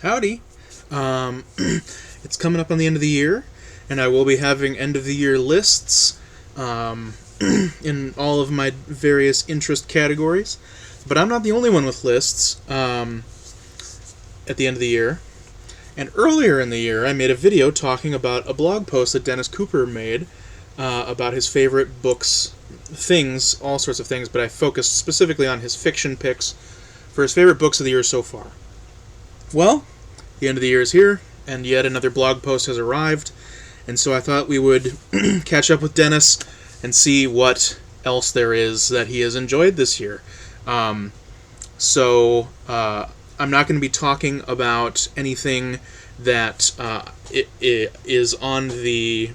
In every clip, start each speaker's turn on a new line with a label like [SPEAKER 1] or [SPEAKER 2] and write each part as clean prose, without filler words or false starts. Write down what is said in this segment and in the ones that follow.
[SPEAKER 1] Howdy. It's coming up on the end of the year, and I will be having end-of-the-year lists in all of my various interest categories. But I'm not the only one with lists at the end of the year. And earlier in the year, I made a video talking about a blog post that Dennis Cooper made about his favorite books, things, all sorts of things, but I focused specifically on his fiction picks for his favorite books of the year so far. Well, the end of the year is here, and yet another blog post has arrived, and so I thought we would catch up with Dennis and see what else there is that he has enjoyed this year. So I'm not going to be talking about anything that it is on the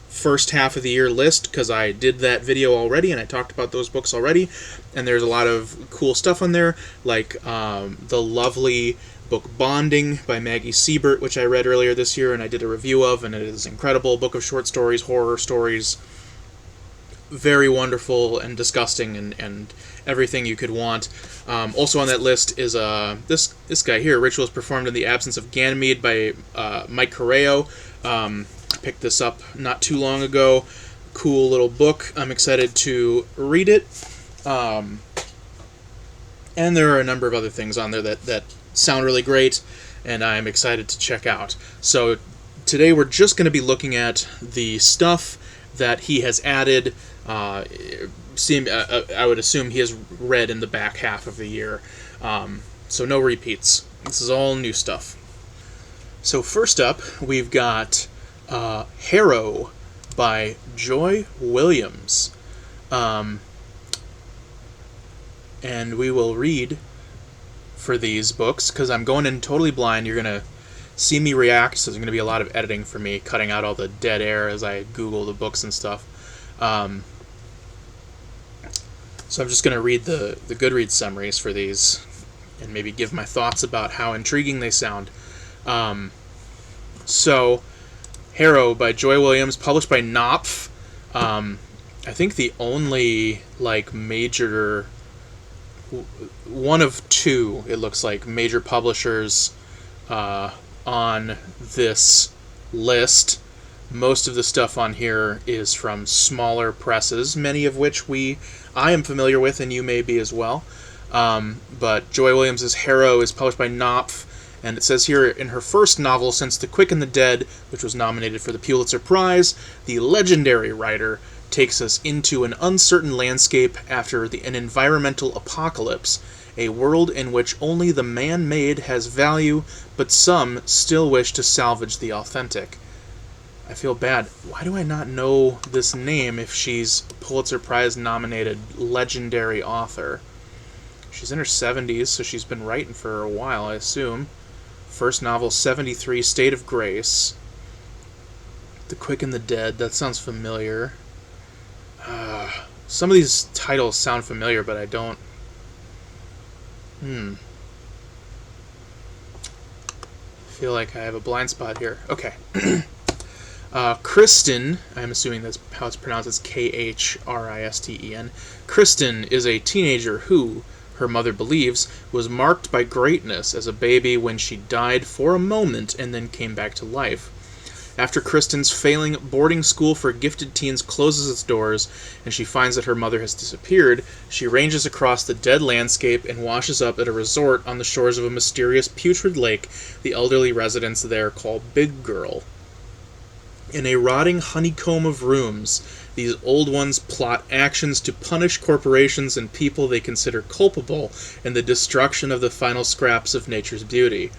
[SPEAKER 1] first half of the year list, because I did that video already and I talked about those books already, and there's a lot of cool stuff on there, like the lovely book Bonding by Maggie Siebert, which I read earlier this year and I did a review of, and it is incredible. Book of short stories, horror stories, very wonderful and disgusting and everything you could want. Also on that list is this guy here, Rituals Performed in the Absence of Ganymede by Mike Harrow. Picked this up not too long ago. Cool little book. I'm excited to read it. And there are a number of other things on there that sound really great, and I'm excited to check out. So today we're just going to be looking at the stuff that he has added. I would assume he has read in the back half of the year. So no repeats. This is all new stuff. So first up, we've got Harrow by Joy Williams. And we will read for these books, because I'm going in totally blind. You're going to see me react, so there's going to be a lot of editing for me, cutting out all the dead air as I Google the books and stuff. So I'm just going to read the Goodreads summaries for these, and maybe give my thoughts about how intriguing they sound. So, Harrow by Joy Williams, published by Knopf. I think the only major, one of two, it looks like, major publishers on this list. Most of the stuff on here is from smaller presses, many of which I am familiar with, and you may be as well. But Joy Williams' Harrow is published by Knopf, and it says here, in her first novel since The Quick and the Dead, which was nominated for the Pulitzer Prize, the legendary writer takes us into an uncertain landscape after an environmental apocalypse, a world in which only the man-made has value, but some still wish to salvage the authentic. I feel bad. Why do I not know this name if she's Pulitzer Prize nominated legendary author? She's in her 70s, so she's been writing for a while, I assume. First novel, 73, State of Grace. The Quick and the Dead, that sounds familiar. Some of these titles sound familiar, but I don't... feel like I have a blind spot here. Okay. Kristen, I'm assuming that's how it's pronounced, it's Kristen. Kristen is a teenager who, her mother believes, was marked by greatness as a baby when she died for a moment and then came back to life. After Kristen's failing boarding school for gifted teens closes its doors and she finds that her mother has disappeared, she ranges across the dead landscape and washes up at a resort on the shores of a mysterious putrid lake the elderly residents there call Big Girl. In a rotting honeycomb of rooms, these old ones plot actions to punish corporations and people they consider culpable in the destruction of the final scraps of nature's beauty.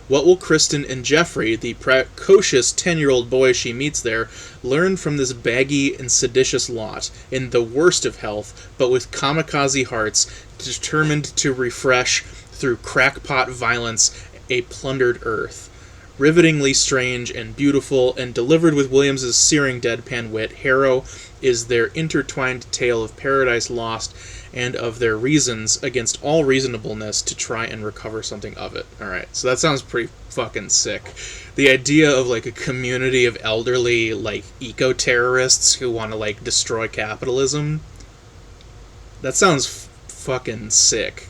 [SPEAKER 1] What will Kristen and Jeffrey, the precocious 10-year-old boy she meets there, learn from this baggy and seditious lot, in the worst of health, but with kamikaze hearts, determined to refresh, through crackpot violence, a plundered earth? Rivetingly strange and beautiful, and delivered with Williams's searing deadpan wit, Harrow is their intertwined tale of paradise lost and of their reasons against all reasonableness to try and recover something of it. Alright, so that sounds pretty fucking sick. The idea of a community of elderly eco-terrorists who want to destroy capitalism, that sounds fucking sick.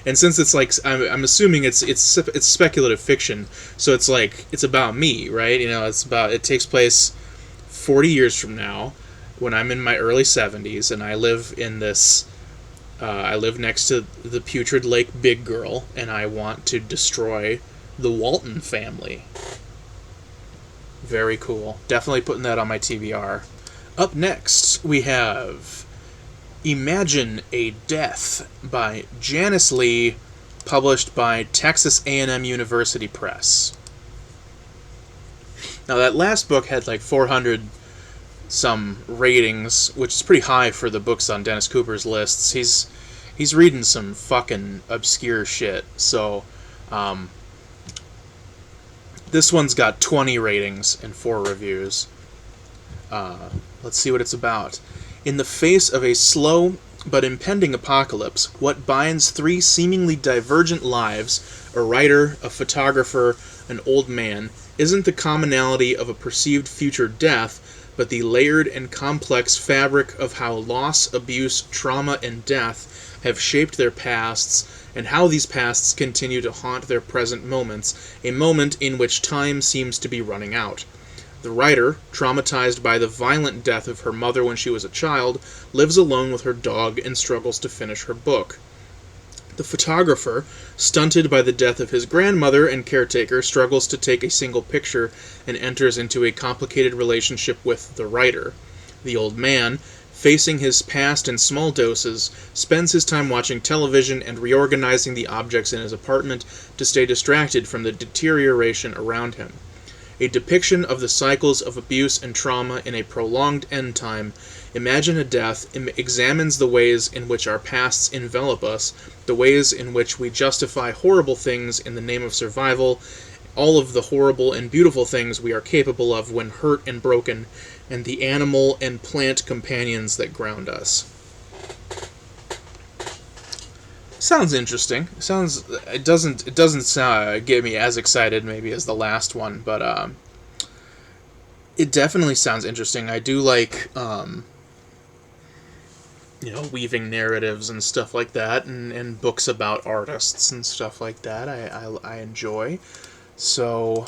[SPEAKER 1] And since it's like, I'm assuming it's speculative fiction, so it's like it's about me, right? You know, it takes place 40 years from now, when I'm in my early 70s, and I live in this. I live next to the putrid Lake Big Girl, and I want to destroy the Walton family. Very cool. Definitely putting that on my TBR. Up next, we have Imagine a Death by Janice Lee, published by Texas A&M University Press. Now, that last book had like 400 some ratings, which is pretty high for the books on Dennis Cooper's lists. He's reading some fucking obscure shit. So, this one's got 20 ratings and 4 reviews. Let's see what it's about. In the face of a slow but impending apocalypse, what binds 3 seemingly divergent lives, a writer, a photographer, an old man, isn't the commonality of a perceived future death, but the layered and complex fabric of how loss, abuse, trauma, and death have shaped their pasts, and how these pasts continue to haunt their present moments, a moment in which time seems to be running out. The writer, traumatized by the violent death of her mother when she was a child, lives alone with her dog and struggles to finish her book. The photographer, stunted by the death of his grandmother and caretaker, struggles to take a single picture and enters into a complicated relationship with the writer. The old man, facing his past in small doses, spends his time watching television and reorganizing the objects in his apartment to stay distracted from the deterioration around him. A depiction of the cycles of abuse and trauma in a prolonged end time, Imagine a Death examines the ways in which our pasts envelop us, the ways in which we justify horrible things in the name of survival, all of the horrible and beautiful things we are capable of when hurt and broken, and the animal and plant companions that ground us. Sounds interesting. It doesn't get me as excited maybe as the last one, but it definitely sounds interesting. I do like weaving narratives and stuff like that, and books about artists and stuff like that. I enjoy. So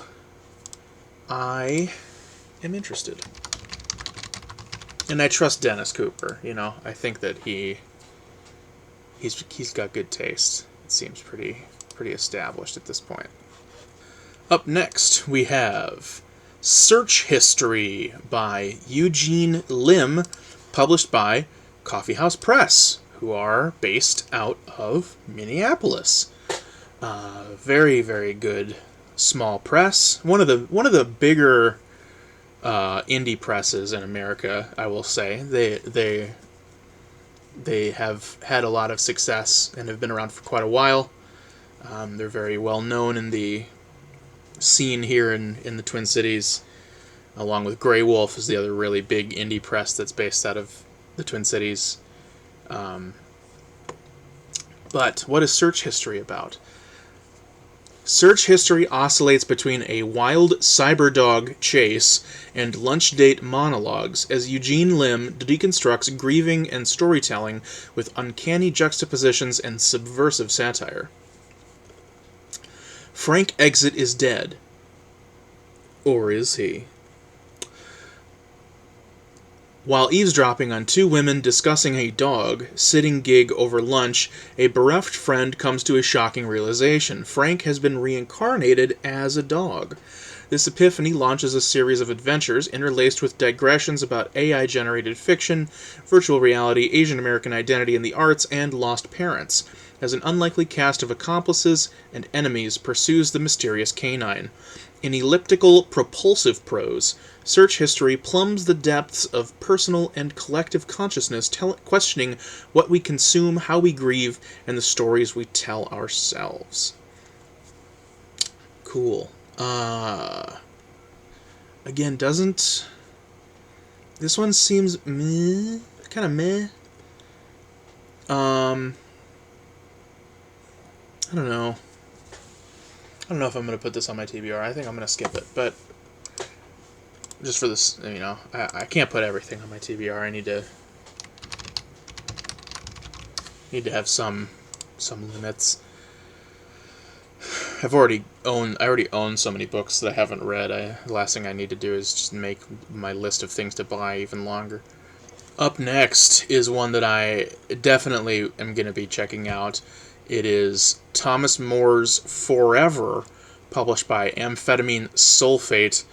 [SPEAKER 1] I am interested. And I trust Dennis Cooper, I think that he's got good taste. It seems pretty established at this point. Up next, we have Search History by Eugene Lim, published by Coffeehouse Press, who are based out of Minneapolis. Very, very good small press. One of the bigger indie presses in America, I will say. They have had a lot of success and have been around for quite a while. They're very well known in the scene here in the Twin Cities, along with Grey Wolf is the other really big indie press that's based out of the Twin Cities. But what is Search History about? Search History oscillates between a wild cyberdog chase and lunch date monologues as Eugene Lim deconstructs grieving and storytelling with uncanny juxtapositions and subversive satire. Frank Exit is dead. Or is he? While eavesdropping on 2 women discussing a dog sitting gig over lunch, a bereft friend comes to a shocking realization. Frank has been reincarnated as a dog. This epiphany launches a series of adventures interlaced with digressions about AI-generated fiction, virtual reality, Asian American identity in the arts, and lost parents, as an unlikely cast of accomplices and enemies pursues the mysterious canine. In elliptical, propulsive prose, Search History plumbs the depths of personal and collective consciousness, questioning what we consume, how we grieve, and the stories we tell ourselves. Cool. Again, this one seems meh, kind of meh. I don't know. I don't know if I'm going to put this on my TBR. I think I'm going to skip it, but just for this, I can't put everything on my TBR. I need to have some limits. I already own so many books that I haven't read. The last thing I need to do is just make my list of things to buy even longer. Up next is one that I definitely am going to be checking out. It is Thomas More's Forever, published by Amphetamine Sulphate,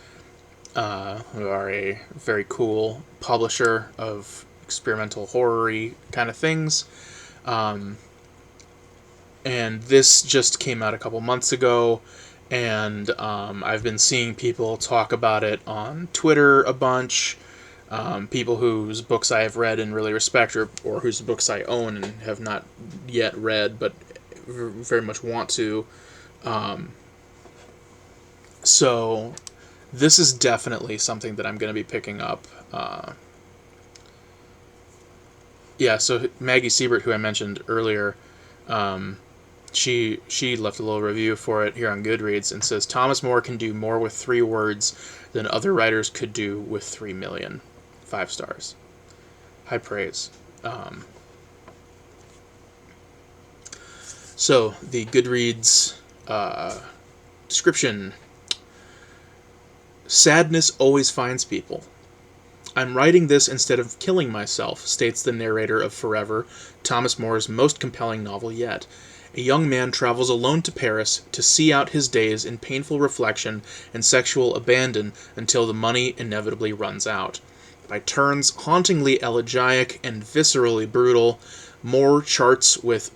[SPEAKER 1] who are a very cool publisher of experimental horror-y kind of things. And this just came out a couple months ago, and I've been seeing people talk about it on Twitter a bunch. People whose books I have read and really respect, or whose books I own and have not yet read, but very much want to. So this is definitely something that I'm going to be picking up. So Maggie Siebert, who I mentioned earlier, she left a little review for it here on Goodreads and says, Thomas More can do more with 3 words than other writers could do with 3 million. 5 stars. High praise. So, the Goodreads description. Sadness always finds people. I'm writing this instead of killing myself, states the narrator of Forever, Thomas More's most compelling novel yet. A young man travels alone to Paris to see out his days in painful reflection and sexual abandon until the money inevitably runs out. By turns hauntingly elegiac and viscerally brutal, Moore charts with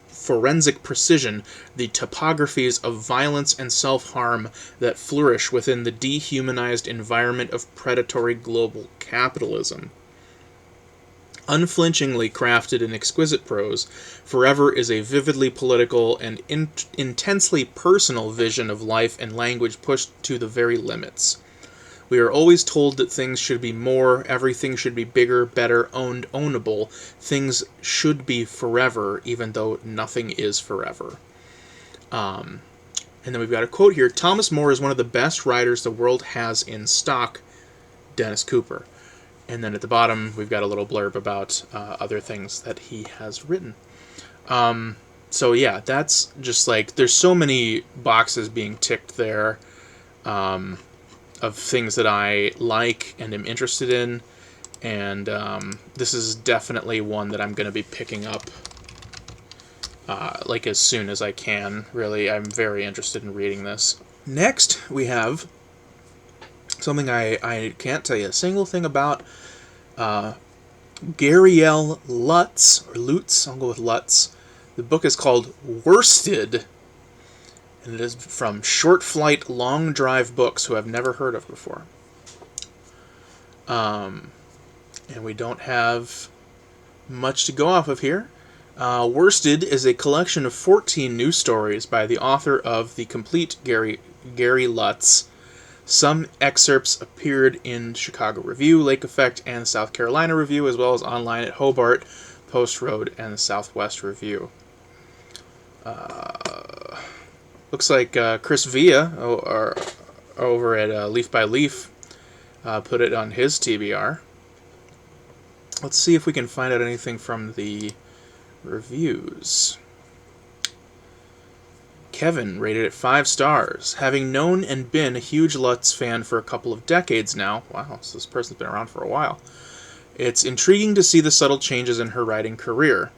[SPEAKER 1] forensic precision the topographies of violence and self-harm that flourish within the dehumanized environment of predatory global capitalism. Unflinchingly crafted in exquisite prose, Forever is a vividly political and intensely personal vision of life and language pushed to the very limits. We are always told that things should be more, everything should be bigger, better, owned, ownable. Things should be forever, even though nothing is forever. And then we've got a quote here. Thomas More is one of the best writers the world has in stock, Dennis Cooper. And then at the bottom, we've got a little blurb about other things that he has written. So yeah, that's just like, there's so many boxes being ticked there. Of things that I like and am interested in, and this is definitely one that I'm going to be picking up like as soon as I can. Really, I'm very interested in reading this. Next, we have something I can't tell you a single thing about. Garielle Lutz, or Lutz, I'll go with Lutz. The book is called Worsted, and it is from Short Flight Long Drive Books, who I've never heard of before. And we don't have much to go off of here. Worsted is a collection of 14 news stories by the author of The Complete Gary Lutz. Some excerpts appeared in Chicago Review, Lake Effect, and South Carolina Review, as well as online at Hobart, Post Road, and the Southwest Review. Looks like Chris Villa over at Leaf by Leaf put it on his TBR. Let's see if we can find out anything from the reviews. Kevin rated it 5 stars. Having known and been a huge Lutz fan for a couple of decades now, wow, so this person's been around for a while, it's intriguing to see the subtle changes in her writing career.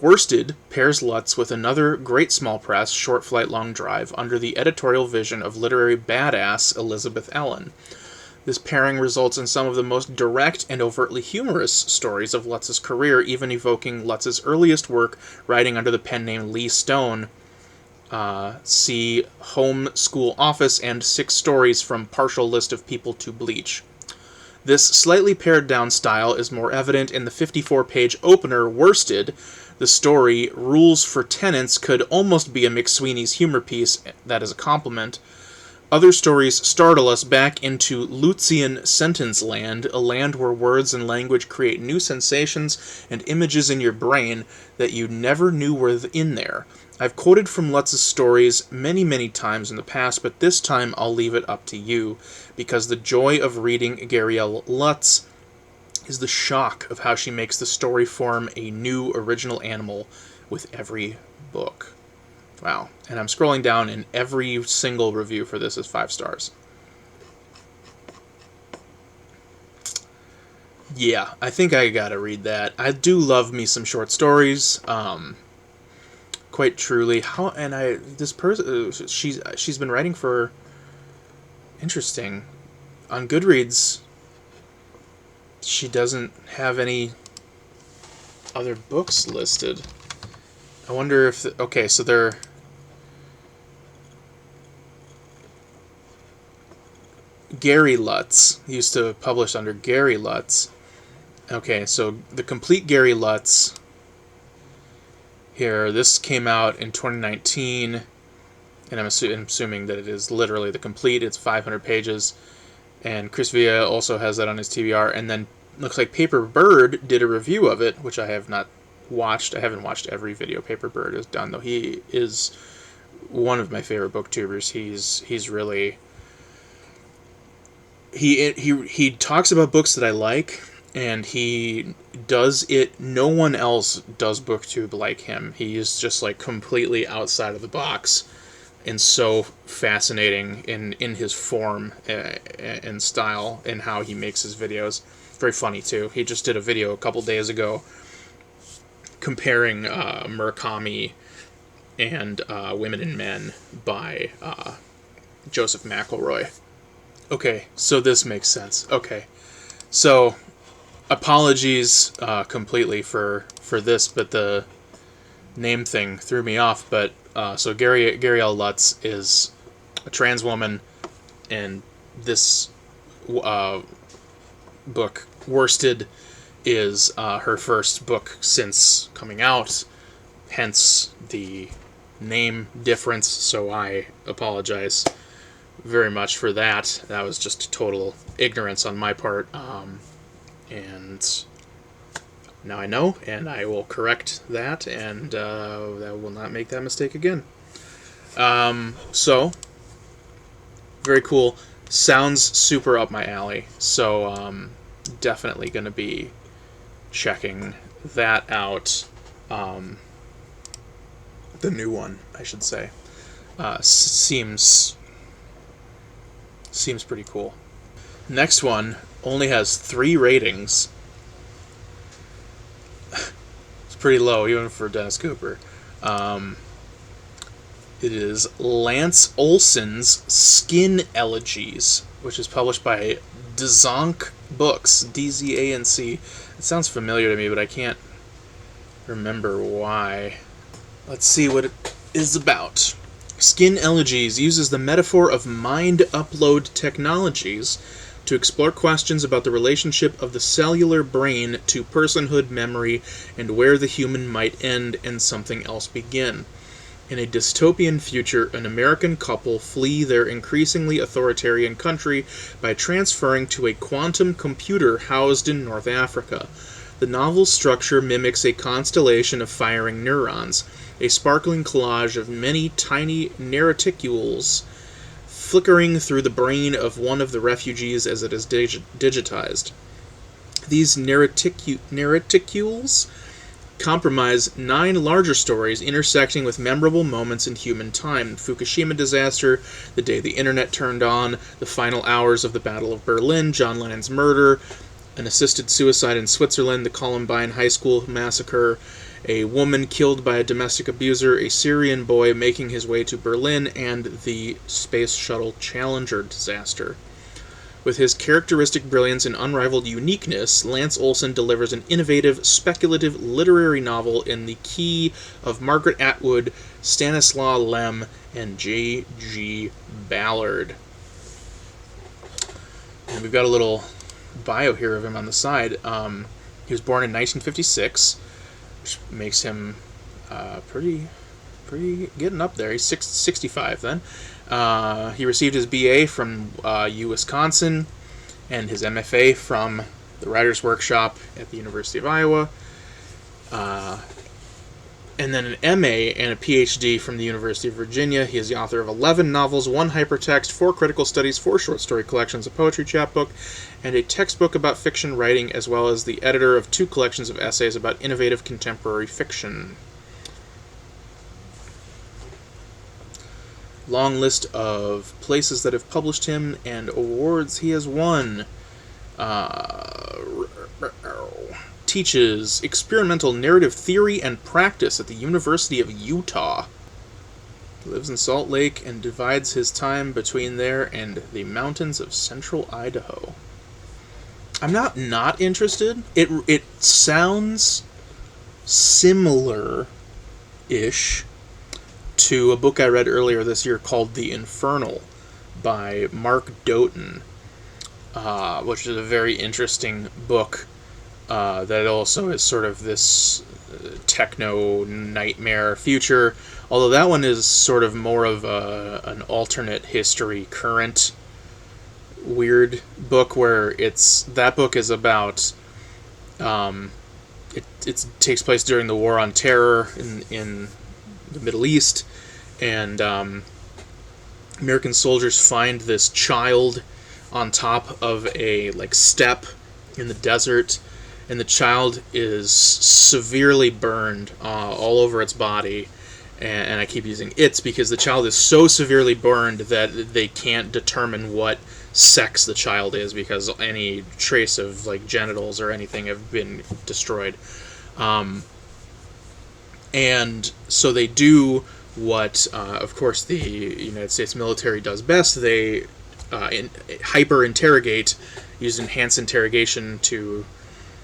[SPEAKER 1] Worsted pairs Lutz with another great small press, Short Flight Long Drive, under the editorial vision of literary badass Elizabeth Ellen. This pairing results in some of the most direct and overtly humorous stories of Lutz's career, even evoking Lutz's earliest work, writing under the pen name Lee Stone. See Home School Office and 6 Stories from Partial List of People to Bleach. This slightly pared-down style is more evident in the 54-page opener, Worsted. The story, Rules for Tenants, could almost be a McSweeney's humor piece. That is a compliment. Other stories startle us back into Lutzian sentence land, a land where words and language create new sensations and images in your brain that you never knew were in there. I've quoted from Lutz's stories many, many times in the past, but this time I'll leave it up to you, because the joy of reading Garielle Lutz is the shock of how she makes the story form a new original animal with every book. Wow. And I'm scrolling down, and every single review for this is 5 stars. Yeah, I think I gotta read that. I do love me some short stories. Quite truly. This person, she's been writing for, interesting, on Goodreads. She doesn't have any other books listed. I wonder if okay, so they're Gary Lutz used to publish under Gary Lutz. Okay, so the complete Gary Lutz here. This came out in 2019, and I'm assuming that it is literally the complete. It's 500 pages, and Chris Villa also has that on his TBR. And then looks like Paper Bird did a review of it, which I have not watched. I haven't watched every video Paper Bird has done, though. He is one of my favorite booktubers. He's really he talks about books that I like, and he does it. No one else does booktube like him. He is just like completely outside of the box and so fascinating in his form and style and how he makes his videos. Very funny too. He just did a video a couple days ago comparing Murakami and Women and Men by Joseph McElroy. Okay, so this makes sense. Okay, so apologies completely for this, but the name thing threw me off. But so Garielle Lutz is a trans woman, and this book, Worsted, is her first book since coming out, hence the name difference, so I apologize very much for that. That was just total ignorance on my part, and now I know, and I will correct that, and I will not make that mistake again. So, very cool. Sounds super up my alley, so definitely going to be checking that out. The new one, I should say. Seems pretty cool. Next one only has 3 ratings. It's pretty low, even for Dennis Cooper. It is Lance Olsen's Skin Elegies, which is published by Dzanc Books, D-Z-A-N-C. It sounds familiar to me, but I can't remember why. Let's see what it is about. Skin Elegies uses the metaphor of mind upload technologies to explore questions about the relationship of the cellular brain to personhood, memory, and where the human might end and something else begin. In a dystopian future, an American couple flee their increasingly authoritarian country by transferring to a quantum computer housed in North Africa. The novel's structure mimics a constellation of firing neurons, a sparkling collage of many tiny narraticules flickering through the brain of one of the refugees as it is digitized. These narraticules comprise 9 larger stories intersecting with memorable moments in human time: Fukushima disaster, the day the internet turned on, the final hours of the Battle of Berlin, John Lennon's murder, an assisted suicide in Switzerland, the Columbine High School massacre, a woman killed by a domestic abuser, a Syrian boy making his way to Berlin, and the Space Shuttle Challenger disaster. With his characteristic brilliance and unrivaled uniqueness, Lance Olsen delivers an innovative, speculative literary novel in the key of Margaret Atwood, Stanislaw Lem, and J.G. Ballard. And we've got a little bio here of him on the side. He was born in 1956, which makes him pretty getting up there. He's 65 then. He received his BA from Wisconsin and his MFA from the Writers' Workshop at the University of Iowa. And then an MA and a PhD from the University of Virginia. He is the author of 11 novels, 1 hypertext, 4 critical studies, 4 short story collections, a poetry chapbook, and a textbook about fiction writing, as well as the editor of 2 collections of essays about innovative contemporary fiction. Long list of places that have published him and awards he has won. Teaches experimental narrative theory and practice at the University of Utah. Lives in Salt Lake and divides his time between there and the mountains of central Idaho. I'm not interested. It sounds similar-ish to a book I read earlier this year called The Infernal by Mark Doughton, which is a very interesting book that also is sort of this techno nightmare future, although that one is sort of more of an alternate history current weird book, where that book is about it takes place during the War on Terror in the Middle East, and American soldiers find this child on top of a step in the desert, and the child is severely burned all over its body. And I keep using "it's" because the child is so severely burned that they can't determine what sex the child is, because any trace of genitals or anything have been destroyed. And so they do what, of course, the United States military does best. They hyper-interrogate, use enhanced interrogation to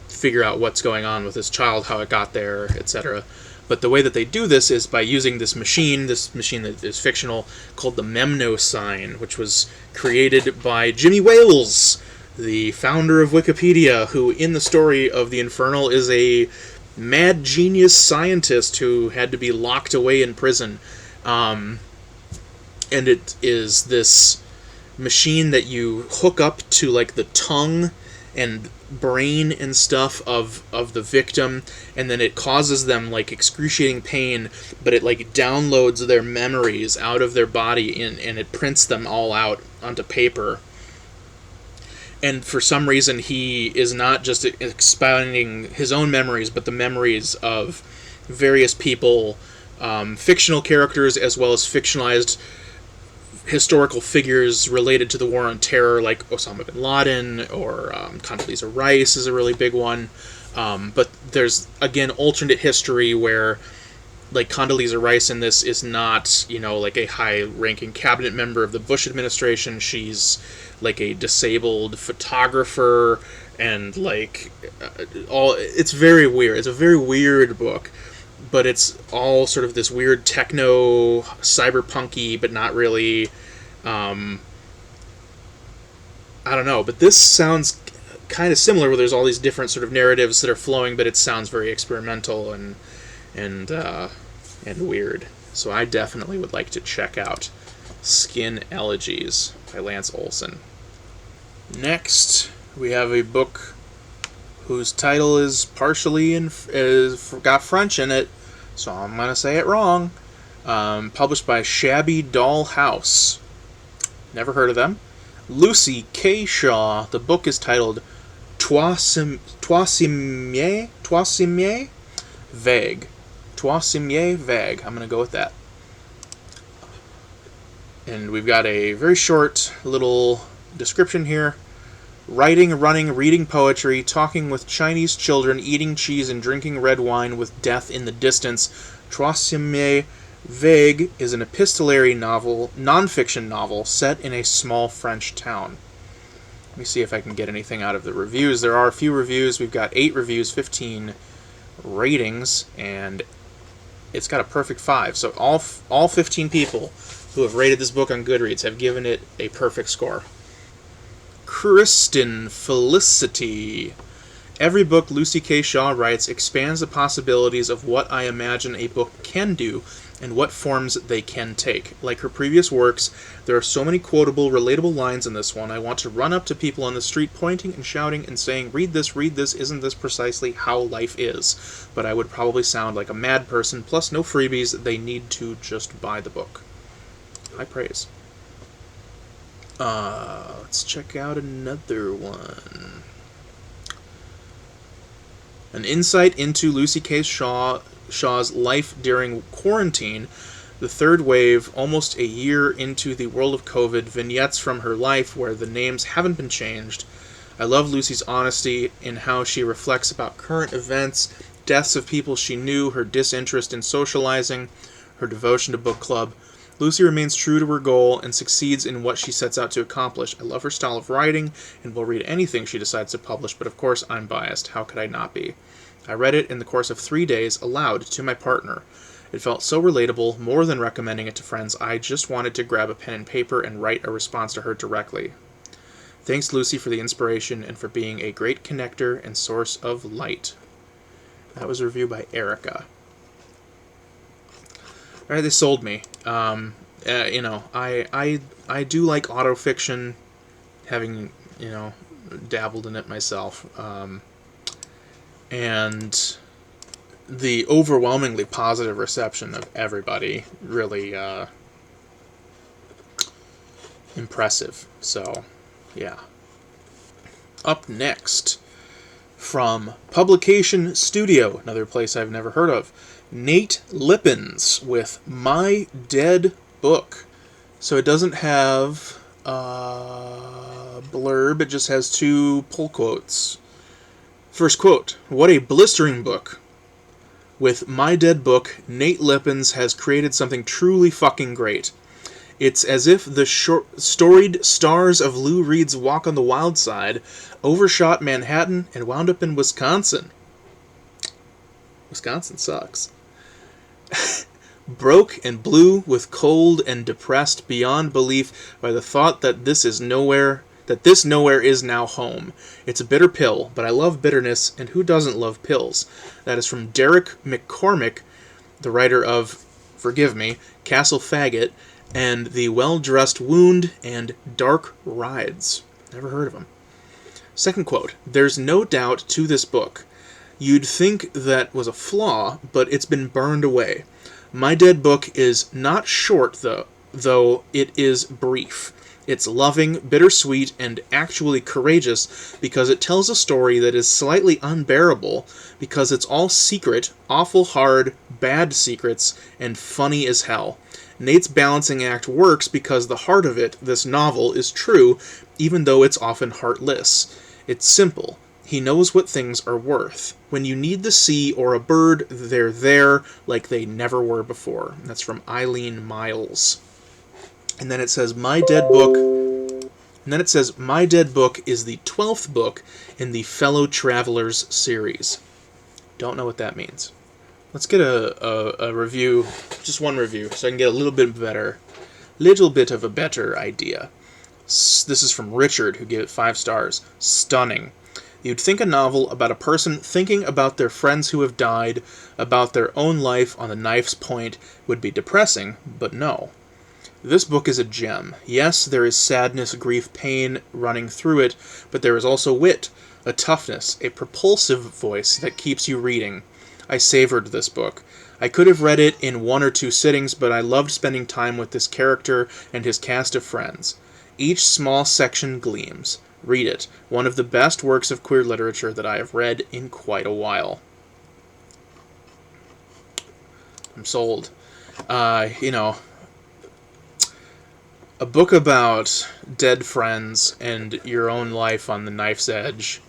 [SPEAKER 1] figure out what's going on with this child, how it got there, etc. But the way that they do this is by using this machine that is fictional, called the Memno sign, which was created by Jimmy Wales, the founder of Wikipedia, who in the story of The Infernal is a mad genius scientist who had to be locked away in prison. And it is this machine that you hook up to the tongue and brain and stuff of the victim, and then it causes them excruciating pain, but it downloads their memories out of their body and it prints them all out onto paper. And for some reason he is not just expounding his own memories, but the memories of various people, fictional characters as well as fictionalized historical figures related to the War on Terror, like Osama bin Laden, or Condoleezza Rice is a really big one. But there's, again, alternate history where, Condoleezza Rice in this is not, a high-ranking cabinet member of the Bush administration. She's, a disabled photographer, and, it's very weird. It's a very weird book. But it's all sort of this weird techno, cyberpunky, but not really, I don't know. But this sounds kind of similar, where there's all these different sort of narratives that are flowing, but it sounds very experimental and weird. So I definitely would like to check out Skin Elegies by Lance Olsen. Next, we have a book whose title is partially got French in it, so I'm going to say it wrong. Published by Shabby Doll House. Never heard of them. Lucy K. Shaw. The book is titled Trossime Veg. Trossime Veg. I'm going to go with that. And we've got a very short little description here. Writing, running, reading poetry, talking with Chinese children, eating cheese, and drinking red wine with death in the distance. Trossime Veg is an epistolary novel, non-fiction novel, set in a small French town. Let me see if I can get anything out of the reviews. There are a few reviews. We've got 8 reviews, 15 ratings, and it's got a perfect 5. So all 15 people who have rated this book on Goodreads have given it a perfect score. Kristen Felicity. Every book Lucy K. Shaw writes expands the possibilities of what I imagine a book can do and what forms they can take. Like her previous works, there are so many quotable, relatable lines in this one. I want to run up to people on the street pointing and shouting and saying, read this, isn't this precisely how life is? But I would probably sound like a mad person, plus no freebies, they need to just buy the book. High praise. Let's check out another one. An insight into Lucy K. Shaw's life during quarantine The third wave, almost a year into the world of COVID, vignettes from her life where the names haven't been changed. I love Lucy's honesty in how she reflects about current events, deaths of people she knew, her disinterest in socializing, her devotion to book club. Lucy remains true to her goal and succeeds in what she sets out to accomplish. I love her style of writing and will read anything she decides to publish, but of course I'm biased. How could I not be? I read it in the course of 3 days, aloud, to my partner. It felt so relatable, more than recommending it to friends. I just wanted to grab a pen and paper and write a response to her directly. Thanks, Lucy, for the inspiration and for being a great connector and source of light. That was a review by Erica. Alright, they sold me. I do like autofiction, having, dabbled in it myself. And the overwhelmingly positive reception of everybody really impressive. So, yeah. Up next, from Publication Studio, another place I've never heard of, Nate Lippens with My Dead Book. So it doesn't have a blurb, it just has 2 pull quotes. First quote, "What a blistering book. With My Dead Book, Nate Lippens has created something truly fucking great. It's as if the storied stars of Lou Reed's Walk on the Wild Side overshot Manhattan and wound up in Wisconsin." Wisconsin sucks. "Broke and blue with cold and depressed beyond belief by the thought that this nowhere is now home. It's a bitter pill, but I love bitterness, and who doesn't love pills?" That is from Derek McCormick, the writer of, forgive me, Castle Faggot, and The Well-Dressed Wound, and Dark Rides. Never heard of him. Second quote, "There's no doubt to this book. You'd think that was a flaw, but it's been burned away. My Dead Book is not short, though it is brief. It's loving, bittersweet, and actually courageous because it tells a story that is slightly unbearable because it's all secret, awful hard, bad secrets, and funny as hell. Nate's balancing act works because the heart of it, this novel, is true, even though it's often heartless. It's simple. He knows what things are worth. When you need the sea or a bird, they're there like they never were before." That's from Eileen Miles. And then it says, My Dead Book is the 12th book in the Fellow Travelers series. Don't know what that means. Let's get a review, just one review, so I can get a little bit of a better idea. This is from Richard, who gave it 5 stars. "Stunning. You'd think a novel about a person thinking about their friends who have died, about their own life on the knife's point, would be depressing, but no. This book is a gem. Yes, there is sadness, grief, pain running through it, but there is also wit, a toughness, a propulsive voice that keeps you reading. I savored this book. I could have read it in 1 or 2 sittings, but I loved spending time with this character and his cast of friends. Each small section gleams. Read it. One of the best works of queer literature that I have read in quite a while." I'm sold. A book about dead friends and your own life on the knife's edge.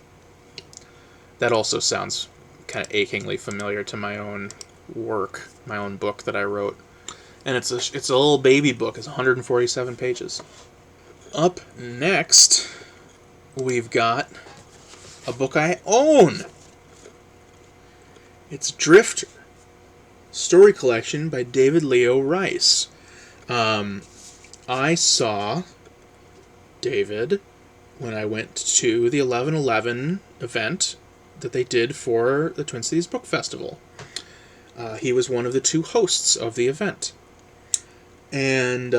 [SPEAKER 1] That also sounds kind of achingly familiar to my own work, my own book that I wrote. And it's a little baby book. It's 147 pages. Up next, we've got a book I own. It's Drifter, story collection by David Leo Rice. I saw David when I went to the 11/11 event that they did for the Twin Cities Book Festival. He was one of the 2 hosts of the event. And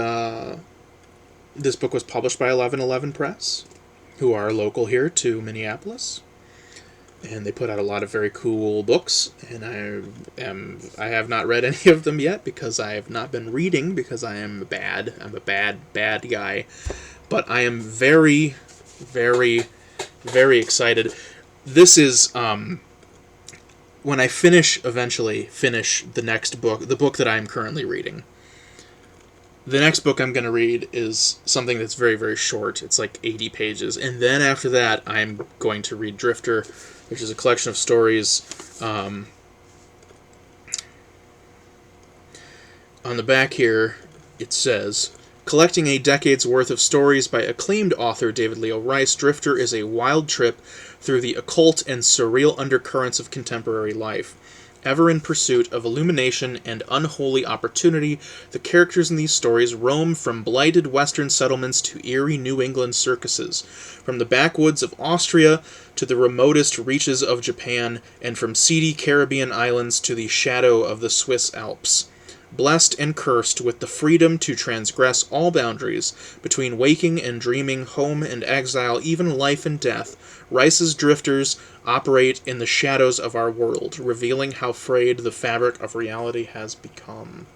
[SPEAKER 1] this book was published by 11/11 Press, who are local here to Minneapolis. And they put out a lot of very cool books, and I have not read any of them yet because I have not been reading because I'm a bad guy. But I am very, very, very excited. This is when I eventually finish the next book, the book that I'm currently reading. The next book I'm going to read is something that's very, very short. It's like 80 pages. And then after that, I'm going to read Drifter, which is a collection of stories. On the back here, it says, collecting a decade's worth of stories by acclaimed author David Leo Rice, Drifter is a wild trip through the occult and surreal undercurrents of contemporary life. Ever in pursuit of illumination and unholy opportunity, the characters in these stories roam from blighted western settlements to eerie New England circuses, from the backwoods of Austria to the remotest reaches of Japan, and from seedy Caribbean islands to the shadow of the Swiss Alps. Blessed and cursed with the freedom to transgress all boundaries between waking and dreaming, home and exile, even life and death, Rice's drifters operate in the shadows of our world, revealing how frayed the fabric of reality has become.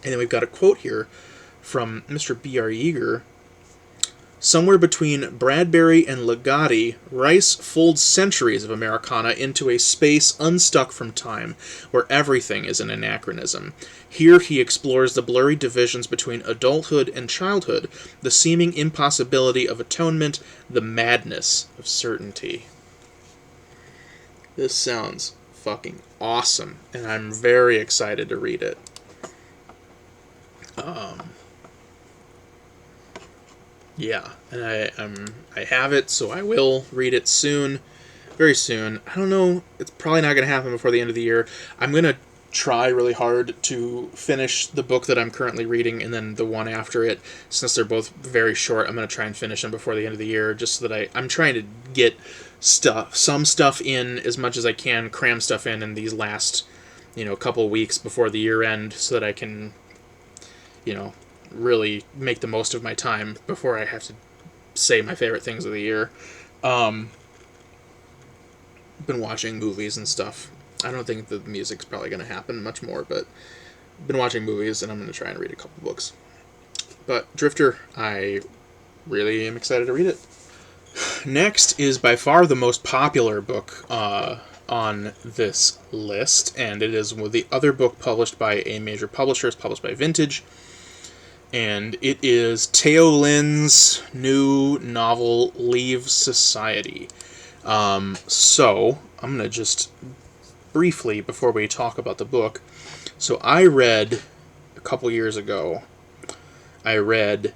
[SPEAKER 1] And then we've got a quote here from Mr. B.R. Yeager. Somewhere between Bradbury and Ligotti, Rice folds centuries of Americana into a space unstuck from time, where everything is an anachronism. Here he explores the blurry divisions between adulthood and childhood, the seeming impossibility of atonement, the madness of certainty. This sounds fucking awesome, and I'm very excited to read it. Yeah, and I have it, so I will read it soon, very soon. I don't know, it's probably not going to happen before the end of the year. I'm going to try really hard to finish the book that I'm currently reading and then the one after it. Since they're both very short, I'm going to try and finish them before the end of the year, just so that I'm trying to get some stuff in as much as I can, cram stuff in these last, couple weeks before the year end, so that I can, really make the most of my time before I have to say my favorite things of the year. Been watching movies and stuff. I don't think the music's probably going to happen much more, but been watching movies, and I'm going to try and read a couple books. But Drifter, I really am excited to read it. Next is by far the most popular book on this list, and it is the other book published by a major publisher. It's published by Vintage, and it is Taiyo Lin's new novel, Leave Society. So, I'm going to just briefly, before we talk about the book, so I read, a couple years ago, Taiyo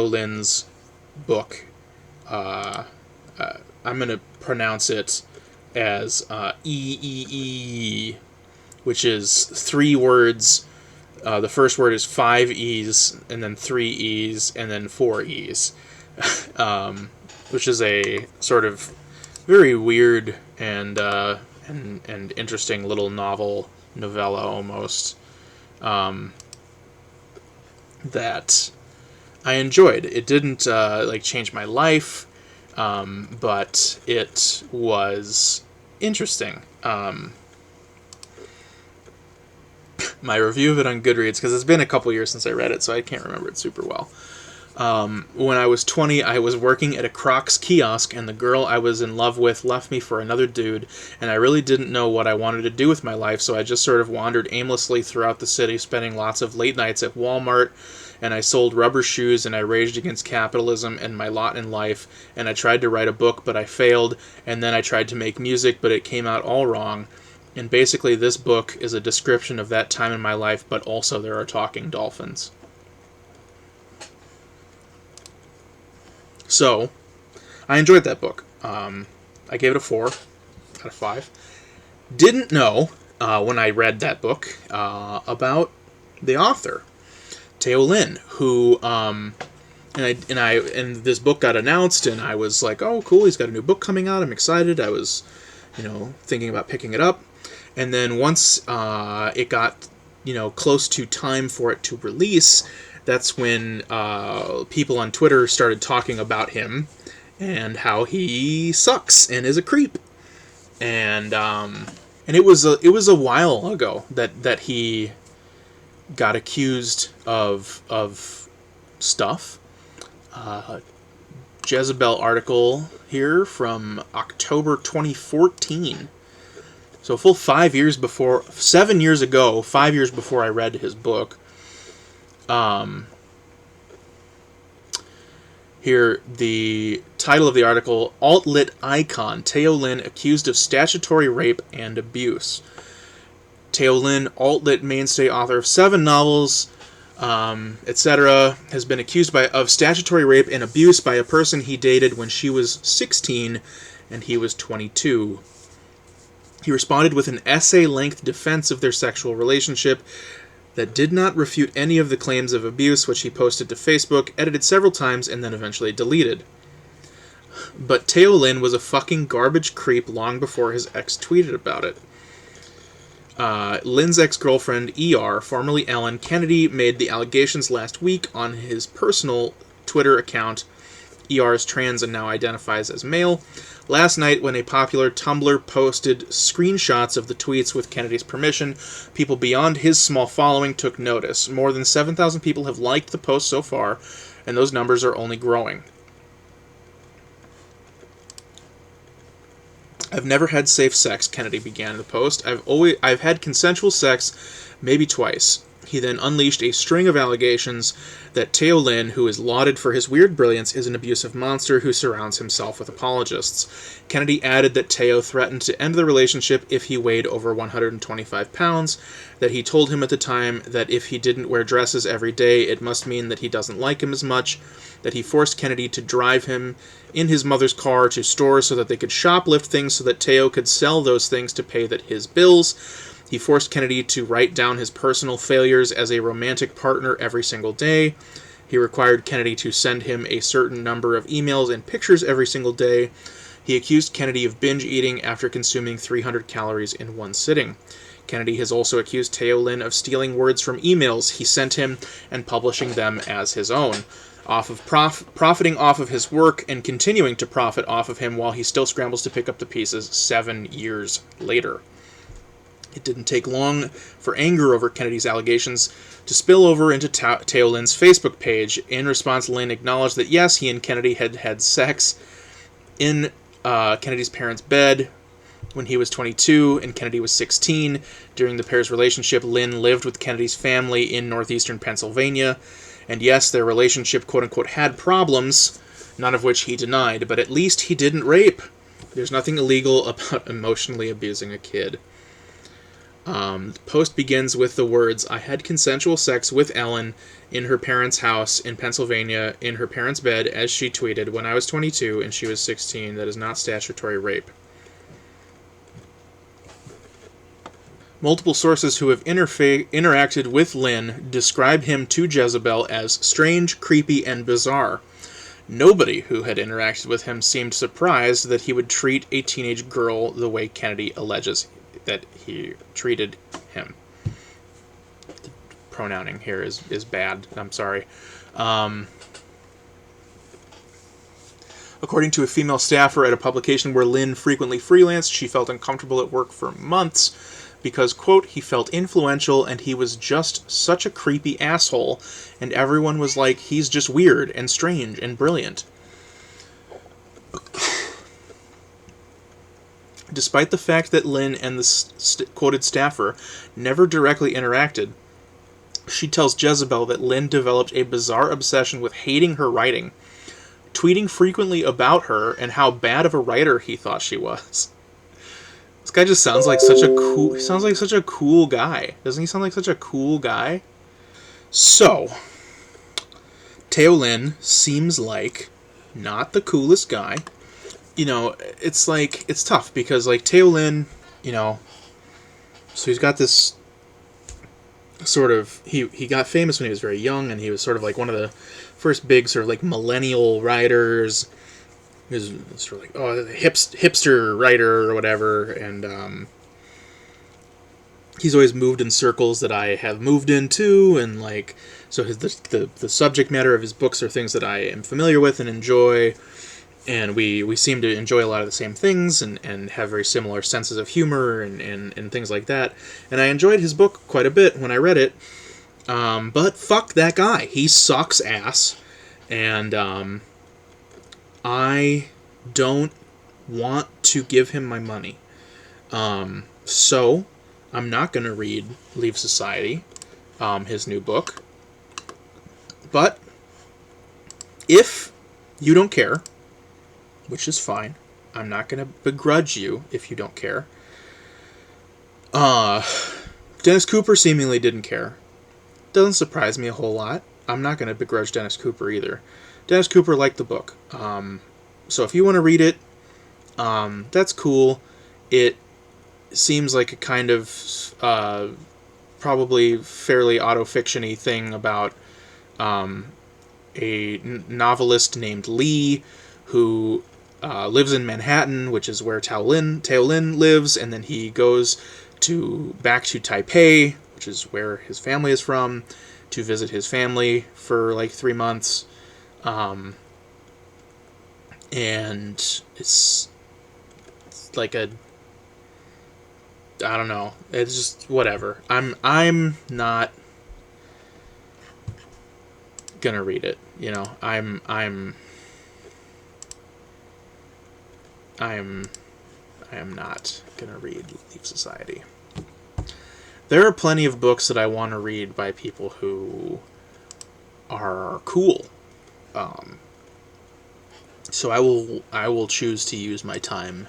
[SPEAKER 1] Lin's book. I'm going to pronounce it as E, which is 3 words. The first word is 5 E's, and then 3 E's, and then 4 E's, which is a sort of very weird and interesting little novella almost, that I enjoyed. It didn't change my life, but it was interesting. My review of it on Goodreads, because it's been a couple years since I read it, so I can't remember it super well. When I was 20, I was working at a Crocs kiosk, and the girl I was in love with left me for another dude, and I really didn't know what I wanted to do with my life, so I just sort of wandered aimlessly throughout the city, spending lots of late nights at Walmart, and I sold rubber shoes, and I raged against capitalism and my lot in life, and I tried to write a book, but I failed, and then I tried to make music, but it came out all wrong. And basically this book is a description of that time in my life, but also there are talking dolphins. So, I enjoyed that book. I gave it a 4 out of 5. Didn't know, when I read that book, about the author, Taiyo Lin, who, and this book got announced, and I was like, oh, cool, he's got a new book coming out, I'm excited. I was, thinking about picking it up. And then once it got, close to time for it to release, that's when people on Twitter started talking about him and how he sucks and is a creep. And it was a while ago that he got accused of stuff. Jezebel article here from October 2014. So a full 7 years ago, 5 years before I read his book, Here, the title of the article, Alt-Lit Icon, Taiyo Lin accused of statutory rape and abuse. Taiyo Lin, alt-lit mainstay, author of 7 novels, etc., has been accused of statutory rape and abuse by a person he dated when she was 16 and he was 22. He responded with an essay-length defense of their sexual relationship that did not refute any of the claims of abuse, which he posted to Facebook, edited several times, and then eventually deleted. But Taiyo Lin was a fucking garbage creep long before his ex tweeted about it. Lin's ex-girlfriend, ER, formerly Ellen Kennedy, made the allegations last week on his personal Twitter account. ER is trans and now identifies as male. Last night, when a popular Tumblr posted screenshots of the tweets with Kennedy's permission, people beyond his small following took notice. More than 7,000 people have liked the post so far, and those numbers are only growing. I've never had safe sex, Kennedy began the post. I've had consensual sex maybe twice. He then unleashed a string of allegations that Taiyo Lin, who is lauded for his weird brilliance, is an abusive monster who surrounds himself with apologists. Kennedy added that Taiyo threatened to end the relationship if he weighed over 125 pounds, that he told him at the time that if he didn't wear dresses every day, it must mean that he doesn't like him as much, that he forced Kennedy to drive him in his mother's car to stores so that they could shoplift things so that Taiyo could sell those things to pay his bills. He forced Kennedy to write down his personal failures as a romantic partner every single day. He required Kennedy to send him a certain number of emails and pictures every single day. He accused Kennedy of binge eating after consuming 300 calories in one sitting. Kennedy has also accused Taiyo Lin of stealing words from emails he sent him and publishing them as his own, profiting off of his work and continuing to profit off of him while he still scrambles to pick up the pieces 7 years later. It didn't take long for anger over Kennedy's allegations to spill over into Taiyo Lin's Facebook page. In response, Lin acknowledged that yes, he and Kennedy had had sex in Kennedy's parents' bed when he was 22 and Kennedy was 16. During the pair's relationship, Lin lived with Kennedy's family in northeastern Pennsylvania. And yes, their relationship, quote-unquote, had problems, none of which he denied, but at least he didn't rape. There's nothing illegal about emotionally abusing a kid. The post begins with the words, I had consensual sex with Ellen in her parents' house in Pennsylvania in her parents' bed, as she tweeted, when I was 22 and she was 16. That is not statutory rape. Multiple sources who have interacted with Lin describe him to Jezebel as strange, creepy, and bizarre. Nobody who had interacted with him seemed surprised that he would treat a teenage girl the way Kennedy alleges that he treated him. The pronouncing here is bad. I'm sorry. According to a female staffer at a publication where Lin frequently freelanced, she felt uncomfortable at work for months because, quote, he felt influential and he was just such a creepy asshole, and everyone was like, he's just weird and strange and brilliant. Despite the fact that Lin and the quoted staffer never directly interacted, she tells Jezebel that Lin developed a bizarre obsession with hating her writing, tweeting frequently about her and how bad of a writer he thought she was. This guy just sounds like such a cool guy. Doesn't he sound like such a cool guy? So, Taiyo Lin seems like not the coolest guy. You know, it's tough because, like, Taiyo Lin, you know, so he's got this sort of, he got famous when he was very young, and he was sort of like one of the first big sort of like millennial writers. He was sort of like, hipster writer or whatever, and he's always moved in circles that I have moved into, and like, so the subject matter of his books are things that I am familiar with and enjoy. And we seem to enjoy a lot of the same things and have very similar senses of humor and things like that. And I enjoyed his book quite a bit when I read it. But fuck that guy. He sucks ass. And I don't want to give him my money. So I'm not going to read Leave Society, his new book. But if you don't care, which is fine, I'm not going to begrudge you if you don't care. Dennis Cooper seemingly didn't care. Doesn't surprise me a whole lot. I'm not going to begrudge Dennis Cooper either. Dennis Cooper liked the book. So if you want to read it, that's cool. It seems like a kind of probably fairly auto-fiction-y thing about a novelist named Lee who lives in Manhattan, which is where Taiyo Lin lives, and then he goes back to Taipei, which is where his family is from, to visit his family for like 3 months. And it's like I don't know. It's just whatever. I'm not gonna read it. You know, I'm not gonna read Leaf Society. There are plenty of books that I want to read by people who are cool. So I will choose to use my time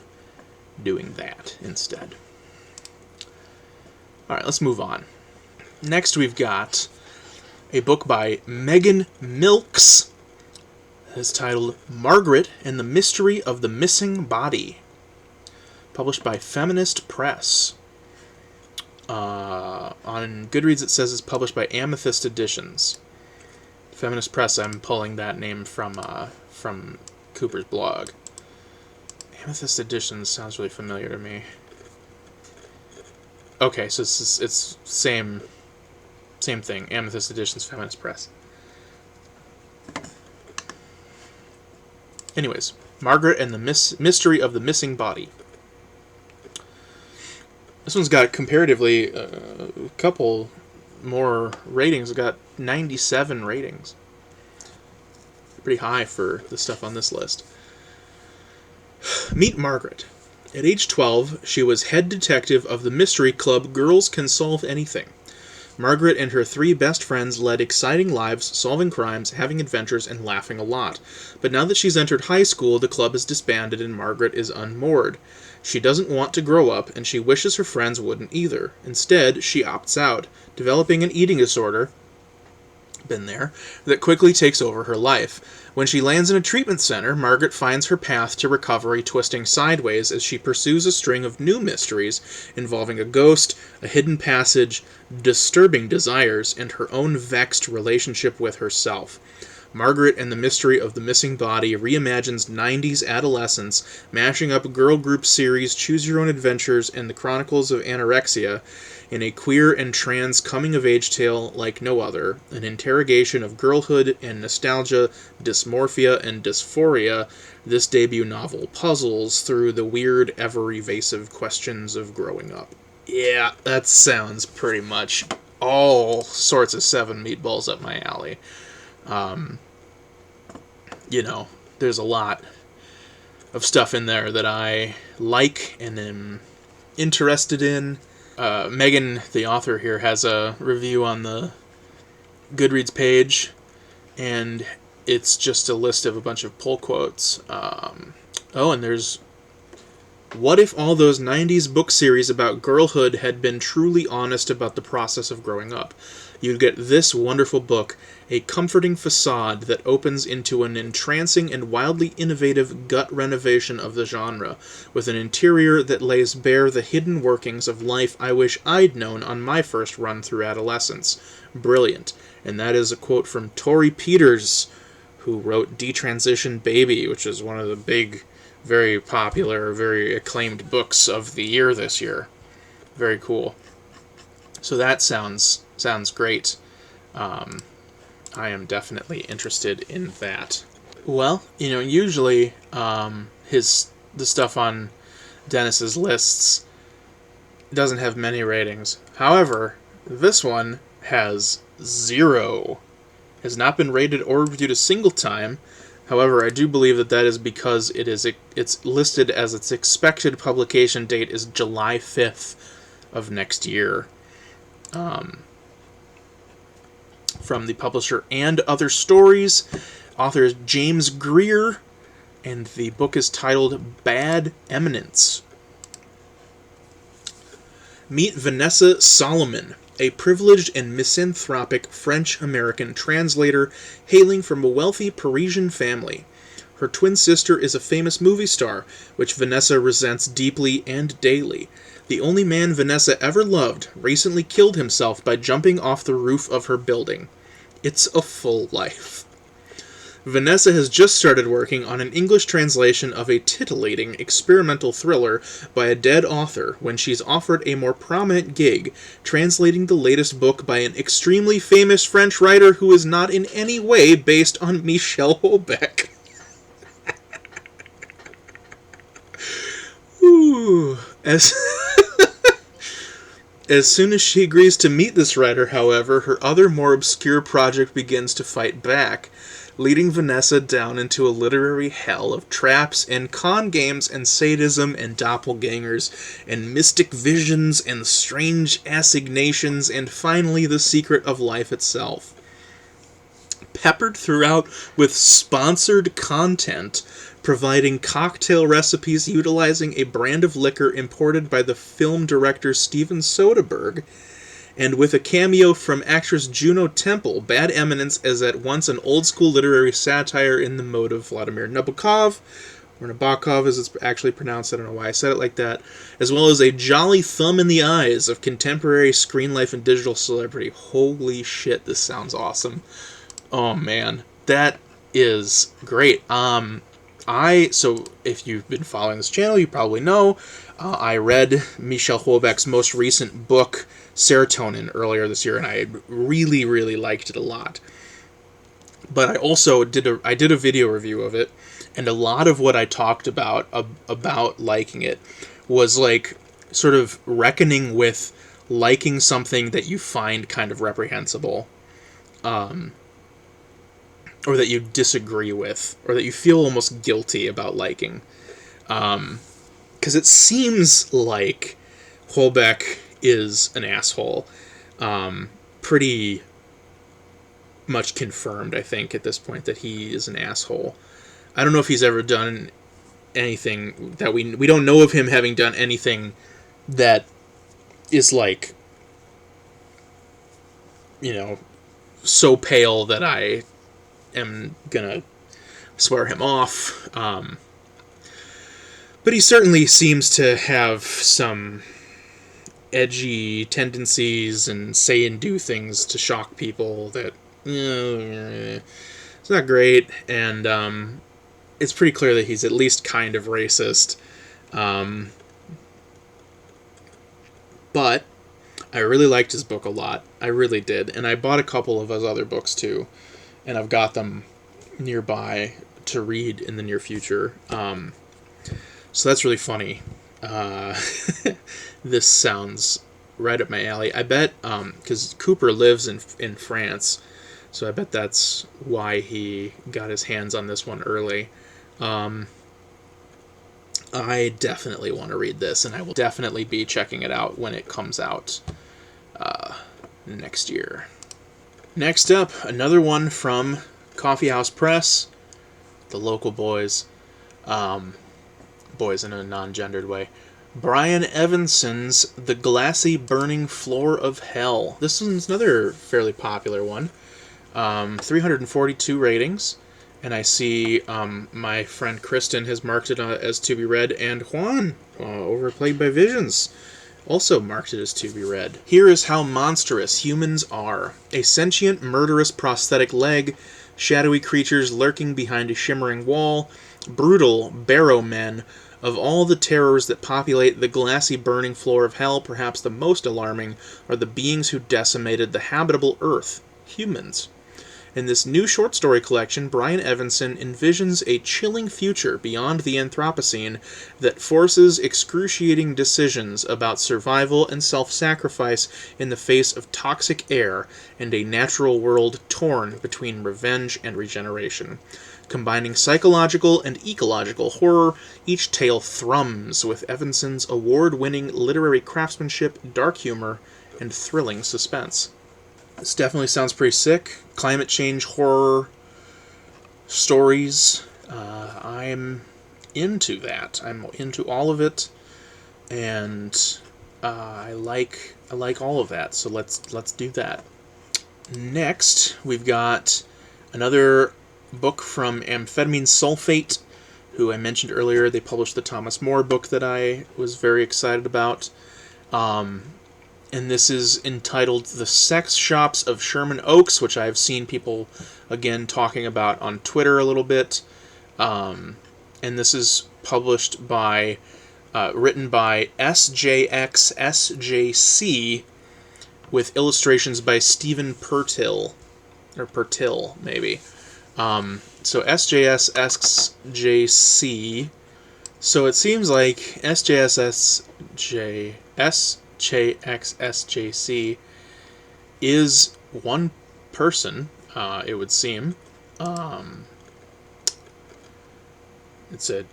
[SPEAKER 1] doing that instead. Alright, let's move on. Next we've got a book by Megan Milks. It's titled Margaret and the Mystery of the Missing Body. Published by Feminist Press. On Goodreads it says it's published by Amethyst Editions. Feminist Press, I'm pulling that name from Cooper's blog. Amethyst Editions sounds really familiar to me. Okay, so it's same thing. Amethyst Editions, Feminist Press. Anyways, Margaret and the Mystery of the Missing Body. This one's got comparatively a couple more ratings. It's got 97 ratings. Pretty high for the stuff on this list. Meet Margaret. At age 12, she was head detective of the mystery club Girls Can Solve Anything. Margaret and her 3 best friends led exciting lives, solving crimes, having adventures, and laughing a lot. But now that she's entered high school, the club is disbanded and Margaret is unmoored. She doesn't want to grow up, and she wishes her friends wouldn't either. Instead, she opts out, developing an eating disorder, been there, that quickly takes over her life. When she lands in a treatment center, Margaret finds her path to recovery twisting sideways as she pursues a string of new mysteries involving a ghost, a hidden passage, disturbing desires, and her own vexed relationship with herself. Margaret and the Mystery of the Missing Body reimagines 90s adolescence, mashing up girl group series Choose Your Own Adventures and the Chronicles of Anorexia in a queer and trans coming-of-age tale like no other, an interrogation of girlhood and nostalgia, dysmorphia and dysphoria. This debut novel puzzles through the weird, ever-evasive questions of growing up. Yeah, that sounds pretty much all sorts of 7 meatballs up my alley. You know, there's a lot of stuff in there that I like and am interested in. Megan, the author here, has a review on the Goodreads page, and it's just a list of a bunch of pull quotes. And there's, what if all those 90s book series about girlhood had been truly honest about the process of growing up? You'd get this wonderful book, a comforting facade that opens into an entrancing and wildly innovative gut renovation of the genre, with an interior that lays bare the hidden workings of life I wish I'd known on my first run through adolescence. Brilliant. And that is a quote from Tori Peters, who wrote Detransition Baby, which is one of the big, very popular, very acclaimed books of the year this year. Very cool. So that sounds great. I am definitely interested in that. Well, you know, usually the stuff on Dennis's lists doesn't have many ratings. However, this one has 0. Has not been rated or reviewed a single time. However, I do believe that is because it's listed as its expected publication date is July 5th of next year. from the publisher And Other Stories. Author is James Greer, and the book is titled Bad Eminence. Meet Vanessa Solomon, a privileged and misanthropic French-American translator hailing from a wealthy Parisian family. Her twin sister is a famous movie star, which Vanessa resents deeply and daily. The only man Vanessa ever loved recently killed himself by jumping off the roof of her building. It's a full life. Vanessa has just started working on an English translation of a titillating experimental thriller by a dead author when she's offered a more prominent gig, translating the latest book by an extremely famous French writer who is not in any way based on Michel Houellebecq. Ooh. As soon as she agrees to meet this writer, however, her other more obscure project begins to fight back, leading Vanessa down into a literary hell of traps and con games and sadism and doppelgangers and mystic visions and strange assignations and finally the secret of life itself. Peppered throughout with sponsored content, providing cocktail recipes utilizing a brand of liquor imported by the film director Steven Soderbergh, and with a cameo from actress Juno Temple, Bad Eminence is at once an old-school literary satire in the mode of Vladimir Nabokov, or Nabokov as it's actually pronounced, I don't know why I said it like that, as well as a jolly thumb in the eyes of contemporary screen life and digital celebrity. Holy shit, this sounds awesome. Oh man, that is great. So if you've been following this channel, you probably know, I read Michel Houellebecq's most recent book, Serotonin, earlier this year, and I really, really liked it a lot. But I also did a video review of it, and a lot of what I talked about liking it was like sort of reckoning with liking something that you find kind of reprehensible, or that you disagree with, or that you feel almost guilty about liking. Because it seems like Houellebecq is an asshole. Pretty much confirmed, I think, at this point, that he is an asshole. I don't know if he's ever done anything that we don't know of him having done anything that is like, you know, so pale that I am gonna swear him off. But he certainly seems to have some edgy tendencies and say and do things to shock people that it's not great, and it's pretty clear that he's at least kind of racist. But I really liked his book a lot. I really did. And I bought a couple of his other books too, and I've got them nearby to read in the near future. So that's really funny. This sounds right up my alley. I bet, because Cooper lives in France, so I bet that's why he got his hands on this one early. I definitely want to read this, and I will definitely be checking it out when it comes out next year. Next up, another one from Coffeehouse Press, the local boys. Boys in a non-gendered way. Brian Evenson's The Glassy Burning Floor of Hell. This is another fairly popular one. 342 ratings. And I see my friend Kristen has marked it as to be read, and Juan, over Plagued by Visions, also marked it as to be read. Here is how monstrous humans are. A sentient, murderous prosthetic leg, shadowy creatures lurking behind a shimmering wall, brutal, barrow men. Of all the terrors that populate the glassy burning floor of hell, perhaps the most alarming are the beings who decimated the habitable earth, humans. In this new short story collection, Brian Evenson envisions a chilling future beyond the Anthropocene that forces excruciating decisions about survival and self-sacrifice in the face of toxic air and a natural world torn between revenge and regeneration. Combining psychological and ecological horror, each tale thrums with Evenson's award-winning literary craftsmanship, dark humor, and thrilling suspense. This definitely sounds pretty sick. Climate change horror stories. I'm into that. I'm into all of it, and I like all of that. So let's do that. Next, we've got another book from Amphetamine Sulphate, who I mentioned earlier. They published the Thomas More book that I was very excited about. And this is entitled The Sex Shops of Sherman Oaks, which I've seen people, again, talking about on Twitter a little bit. And this is published by, written by SJXSJC, with illustrations by Stephen Pertill, or Pertill, maybe. So SJXSJC. So it seems like SJXSJC is one person, it would seem. It's a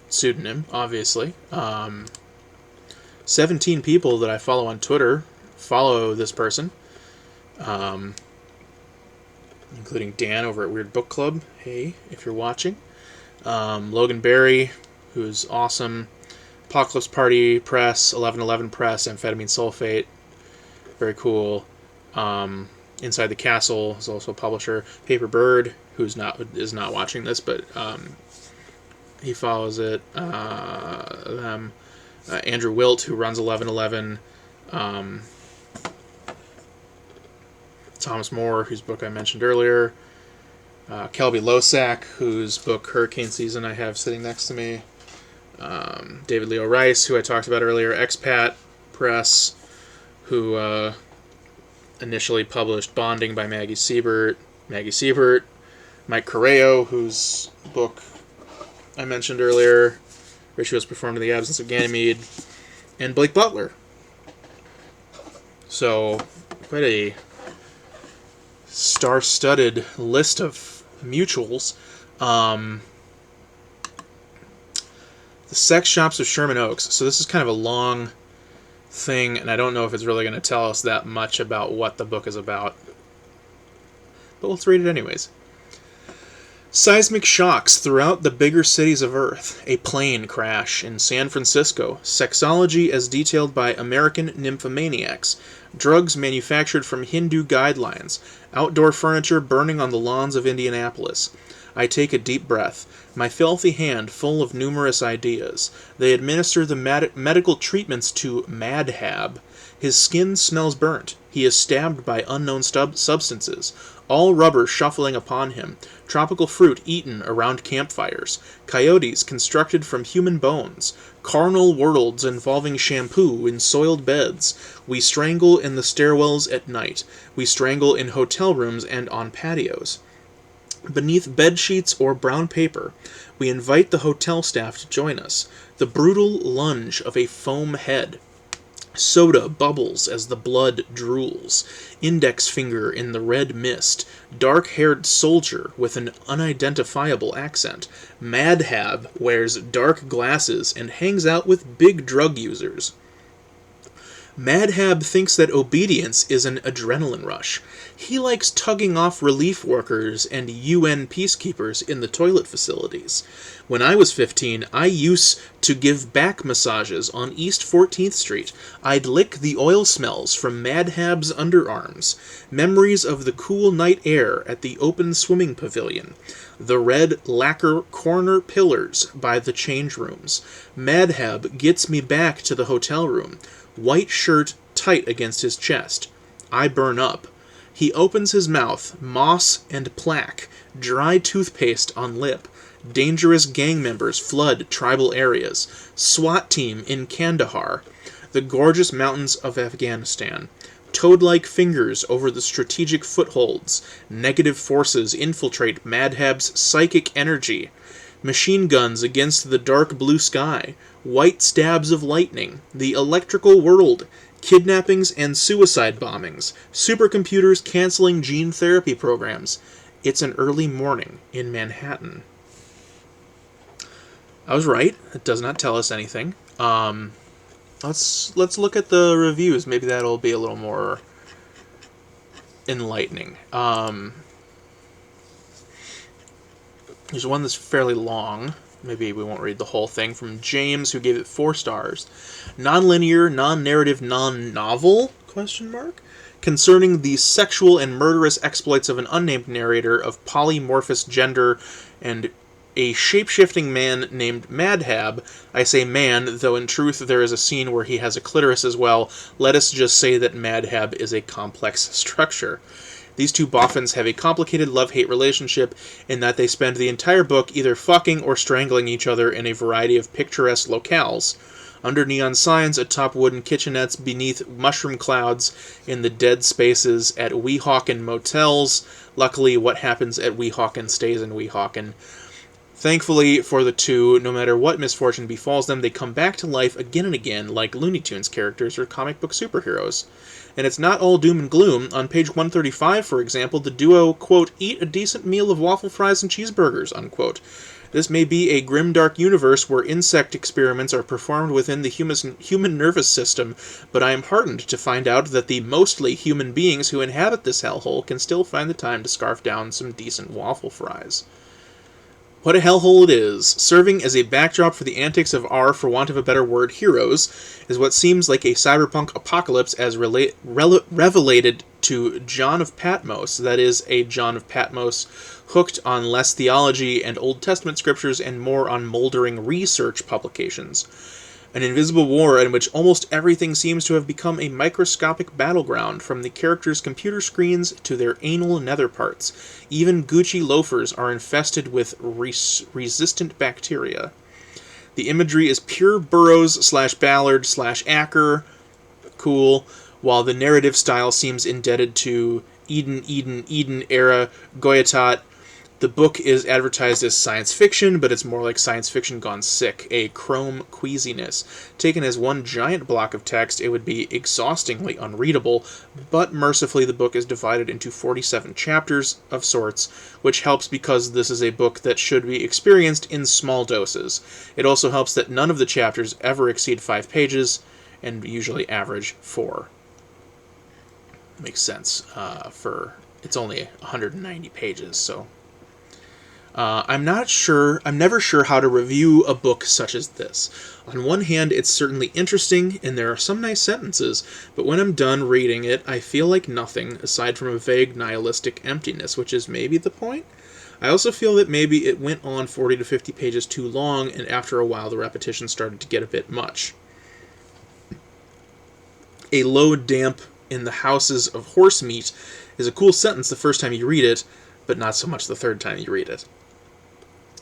[SPEAKER 1] pseudonym, obviously. 17 people that I follow on Twitter follow this person, including Dan over at Weird Book Club. Hey, if you're watching. Logan Berry, who's awesome. Apocalypse Party Press, 1111 Press, Amphetamine Sulphate, very cool. Inside the Castle is also a publisher. Paper Bird, who's is not watching this, but he follows it. Them. Andrew Wilt, who runs 1111. Thomas More, whose book I mentioned earlier. Kelby Losack, whose book Hurricane Season I have sitting next to me. David Leo Rice, who I talked about earlier. Expat Press, who initially published Bonding by Maggie Siebert. Mike Correo, whose book I mentioned earlier. Rituals Performed in the Absence of Ganymede. And Blake Butler. So, quite a star-studded list of mutuals. The Sex Shops of Sherman Oaks. So this is kind of a long thing, and I don't know if it's really going to tell us that much about what the book is about. But let's read it anyways. Seismic shocks throughout the bigger cities of Earth. A plane crash in San Francisco. Sexology as detailed by American nymphomaniacs. Drugs manufactured from Hindu guidelines. Outdoor furniture burning on the lawns of Indianapolis. I take a deep breath, my filthy hand full of numerous ideas. They administer the medical treatments to Madhab. His skin smells burnt. He is stabbed by unknown substances. All rubber shuffling upon him. Tropical fruit eaten around campfires. Coyotes constructed from human bones. Carnal worlds involving shampoo in soiled beds. We strangle in the stairwells at night. We strangle in hotel rooms and on patios. Beneath bedsheets or brown paper, we invite the hotel staff to join us. The brutal lunge of a foam head. Soda bubbles as the blood drools. Index finger in the red mist. Dark-haired soldier with an unidentifiable accent. Madhab wears dark glasses and hangs out with big drug users. Madhab thinks that obedience is an adrenaline rush. He likes tugging off relief workers and UN peacekeepers in the toilet facilities. When I was 15, I used to give back massages on East 14th Street. I'd lick the oil smells from Madhab's underarms. Memories of the cool night air at the open swimming pavilion. The red lacquer corner pillars by the change rooms. Madhab gets me back to the hotel room. White shirt tight against his chest. I burn up. He opens his mouth, moss and plaque, dry toothpaste on lip. Dangerous gang members flood tribal areas. SWAT team in Kandahar. The gorgeous mountains of Afghanistan. Toad-like fingers over the strategic footholds. Negative forces infiltrate Madhab's psychic energy. Machine guns against the dark blue sky. White stabs of lightning. The electrical world. Kidnappings and suicide bombings. Supercomputers canceling gene therapy programs. It's an early morning in Manhattan. I was right. It does not tell us anything. Let's look at the reviews. Maybe that'll be a little more enlightening. There's one that's fairly long. Maybe we won't read the whole thing. From James, who gave it 4 stars. Non-linear, non-narrative, non-novel? Question mark. Concerning the sexual and murderous exploits of an unnamed narrator of polymorphous gender and a shape-shifting man named Madhab. I say man, though in truth there is a scene where he has a clitoris as well. Let us just say that Madhab is a complex structure. These two boffins have a complicated love-hate relationship in that they spend the entire book either fucking or strangling each other in a variety of picturesque locales. Under neon signs, atop wooden kitchenettes, beneath mushroom clouds, in the dead spaces, at Weehawken motels. Luckily, what happens at Weehawken stays in Weehawken. Thankfully for the two, no matter what misfortune befalls them, they come back to life again and again like Looney Tunes characters or comic book superheroes. And it's not all doom and gloom. On page 135, for example, the duo, quote, eat a decent meal of waffle fries and cheeseburgers, unquote. This may be a grimdark universe where insect experiments are performed within the human nervous system, but I am heartened to find out that the mostly human beings who inhabit this hellhole can still find the time to scarf down some decent waffle fries. What a hellhole it is. Serving as a backdrop for the antics of our, for want of a better word, heroes, is what seems like a cyberpunk apocalypse as revelated to John of Patmos, that is, a John of Patmos hooked on less theology and Old Testament scriptures and more on moldering research publications. An invisible war in which almost everything seems to have become a microscopic battleground, from the characters' computer screens to their anal nether parts. Even Gucci loafers are infested with resistant bacteria. The imagery is pure Burroughs/Ballard/Acker, cool, while the narrative style seems indebted to Eden era Goethe's. The book is advertised as science fiction, but it's more like science fiction gone sick, a chrome queasiness. Taken as one giant block of text, it would be exhaustingly unreadable, but mercifully the book is divided into 47 chapters of sorts, which helps because this is a book that should be experienced in small doses. It also helps that none of the chapters ever exceed 5 pages, and usually average 4. Makes sense, it's only 190 pages, so... I'm never sure how to review a book such as this. On one hand, it's certainly interesting, and there are some nice sentences, but when I'm done reading it, I feel like nothing, aside from a vague nihilistic emptiness, which is maybe the point? I also feel that maybe it went on 40 to 50 pages too long, and after a while the repetition started to get a bit much. A low damp in the houses of horse meat is a cool sentence the first time you read it, but not so much the third time you read it.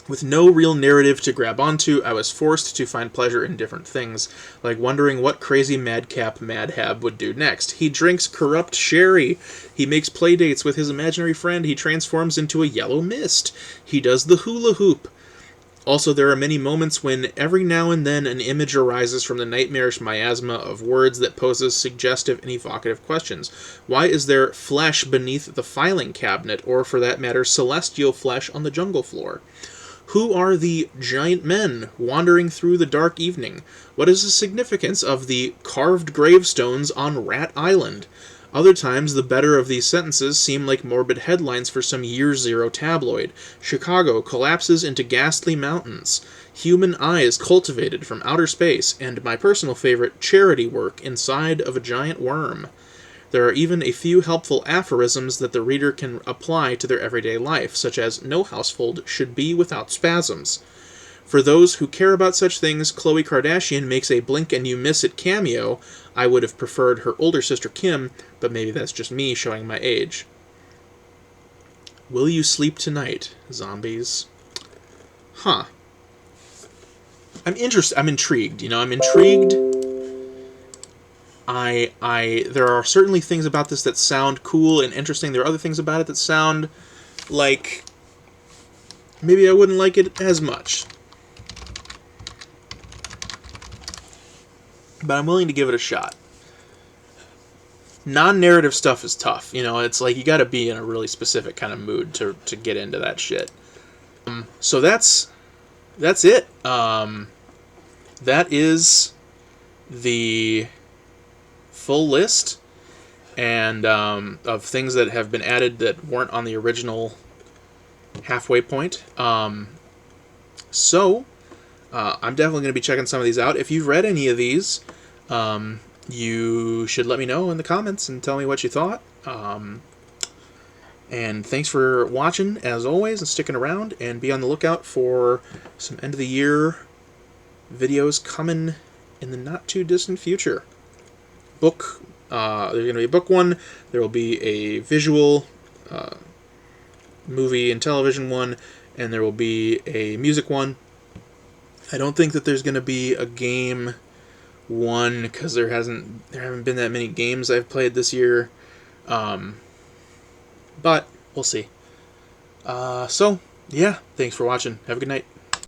[SPEAKER 1] With no real narrative to grab onto, I was forced to find pleasure in different things, like wondering what crazy madcap Madhab would do next. He drinks corrupt sherry. He makes playdates with his imaginary friend. He transforms into a yellow mist. He does the hula hoop. Also, there are many moments when every now and then an image arises from the nightmarish miasma of words that poses suggestive and evocative questions. Why is there flesh beneath the filing cabinet, or for that matter, celestial flesh on the jungle floor? Who are the giant men wandering through the dark evening? What is the significance of the carved gravestones on Rat Island? Other times, the better of these sentences seem like morbid headlines for some Year Zero tabloid. Chicago collapses into ghastly mountains. Human eyes cultivated from outer space. And my personal favorite, charity work inside of a giant worm. There are even a few helpful aphorisms that the reader can apply to their everyday life, such as, no household should be without spasms. For those who care about such things, Khloe Kardashian makes a blink-and-you-miss-it cameo. I would have preferred her older sister Kim, but maybe that's just me showing my age. Will you sleep tonight, zombies? Huh. I'm intrigued, I'm intrigued. There are certainly things about this that sound cool and interesting. There are other things about it that sound like maybe I wouldn't like it as much. But I'm willing to give it a shot. Non-narrative stuff is tough. It's like you gotta be in a really specific kind of mood to get into that shit. So that's it. That is the full list. and of things that have been added that weren't on the original halfway point. So I'm definitely going to be checking some of these out. If you've read any of these, you should let me know in the comments and tell me what you thought. And thanks for watching, as always, and sticking around, and be on the lookout for some end-of-the-year videos coming in the not-too-distant future. There's going to be a book one, there will be a visual movie and television one, and there will be a music one. I don't think that there's going to be a game one, because there haven't been that many games I've played this year. But we'll see. So, yeah, thanks for watching. Have a good night.